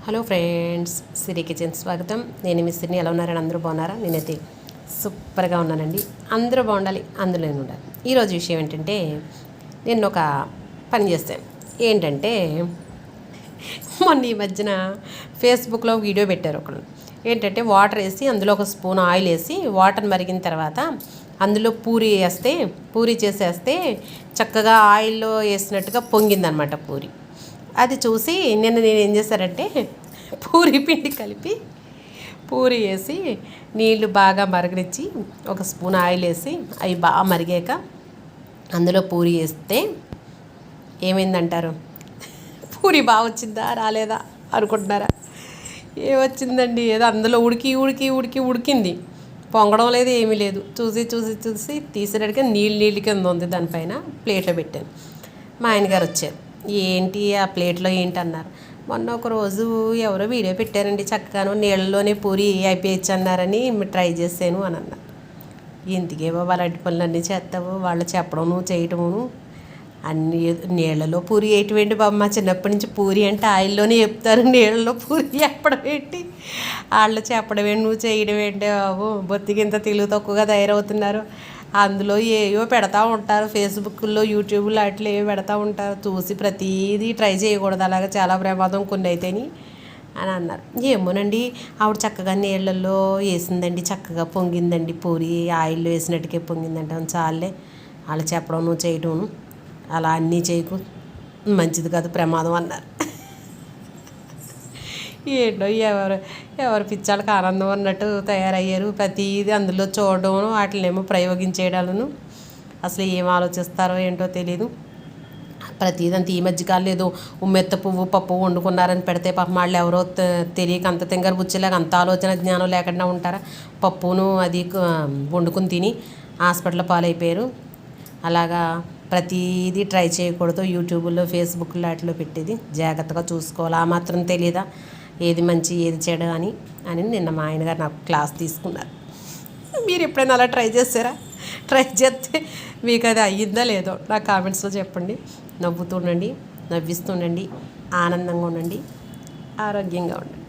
Hello friends, సిరి kitchen స్వాగతం. నేను మీ సిరిని. ఎలా ఉన్నారని అందరూ బాగున్నారా? నేనైతే సూపర్గా ఉన్నానండి. అందరూ బాగుండాలి, అందులో నేను ఉండాలి. ఈరోజు విషయం ఏంటంటే, నేను ఒక పని చేస్తాను. ఏంటంటే, మొన్న ఈ మధ్యన ఫేస్బుక్లో వీడియో పెట్టారు ఒకరు. ఏంటంటే, వాటర్ వేసి అందులో ఒక స్పూన్ ఆయిల్ వేసి వాటర్ మరిగిన తర్వాత అందులో పూరి చేసేస్తే చక్కగా ఆయిల్లో వేసినట్టుగా పొంగిందనమాట పూరి. అది చూసి నేను ఏం చేశానంటే, పూరి పిండి కలిపి పూరి వేసి నీళ్ళు బాగా మరగనిచ్చి ఒక స్పూన్ ఆయిల్ వేసి అవి బాగా మరిగాక అందులో పూరి వేస్తే ఏమైందంటారు? పూరి బాగా వచ్చిందా రాలేదా అనుకుంటున్నారా? ఏమొచ్చిందండి, ఏదో అందులో ఉడికింది. పొంగడం లేదు, ఏమీ లేదు. చూసి తీసేటట్టుగా నీళ్ళు కింద ఉంది. దానిపైన ప్లేట్లో పెట్టాను. మా ఆయనగారు వచ్చారు. ఏంటి ఆ ప్లేట్లో ఏంటి అన్నారు. మొన్న ఒక రోజు ఎవరో వీడియో పెట్టారండి, చక్కగాను నీళ్ళలోనే పూరి అయిపోయచ్చు అన్నారని ట్రై చేశాను అని అన్నారు. ఇంతకేమో అలాంటి పనులన్నీ చేస్తావు, వాళ్ళు చెప్పడం చేయటమును. అన్ని నీళ్ళలో పూరి వేయటమేంటి బాబు? మా చిన్నప్పటి నుంచి పూరి అంటే ఆయిల్లోనే చెప్తారు, నీళ్ళలో పూరి చెప్పడం ఏంటి? వాళ్ళు చెప్పడం ఏంటి, నువ్వు చేయడం ఏంటి బాబు? బొత్తికి ఇంత తెలివి తక్కువగా తయారవుతున్నారు. అందులో ఏవో పెడతా ఉంటారు, ఫేస్బుక్లో యూట్యూబ్లో అట్లా ఏవో పెడతా ఉంటారు. చూసి ప్రతిదీ ట్రై చేయకూడదు, అలాగే చాలా ప్రమాదం కొన్ని అయితేని అని అన్నారు. ఏమోనండి, ఆవిడ చక్కగా నీళ్ళల్లో వేసిందండి, చక్కగా పొంగిందండి పూరి, ఆయిల్లో వేసినట్టుకే పొంగిందంటే చాలే. వాళ్ళు చెప్పడం నువ్వు చేయటం అలా అన్నీ చేయకు, మంచిది కాదు, ప్రమాదం అన్నారు. ఏంటో ఎవరు పిచ్చాళ్ళకి ఆనందం అన్నట్టు తయారయ్యారు. ప్రతిదీ అందులో చూడడం, వాటినేమో ప్రయోగించేయడాలను అసలు ఏం ఆలోచిస్తారో ఏంటో తెలీదు. ప్రతిదంతా ఈ మధ్యకాలం ఏదో ఉమ్మెత్త పువ్వు పప్పు వండుకున్నారని పెడితే పాపం వాళ్ళు ఎవరో తెలియక అంత తింగర బుచ్చిలాగా అంత ఆలోచన జ్ఞానం లేకుండా ఉంటారా? పప్పును అది వండుకుని తిని హాస్పిటల్ పాలైపోయారు. అలాగా ప్రతిదీ ట్రై చేయకూడదు. యూట్యూబ్లో ఫేస్బుక్లో వాటిలో పెట్టేది జాగ్రత్తగా చూసుకోవాలి. ఆ మాత్రం తెలీదా ఏది మంచి ఏది చెడు అని నిన్న మా ఆయనగారు నాకు క్లాస్ తీసుకున్నారు. మీరు ఎప్పుడైనా అలా ట్రై చేస్తారా? ట్రై చేస్తే మీకు అది అయ్యిందా లేదో నా కామెంట్స్లో చెప్పండి. నవ్వుతుండండి, నవ్విస్తుండండి, ఆనందంగా ఉండండి, ఆరోగ్యంగా ఉండండి.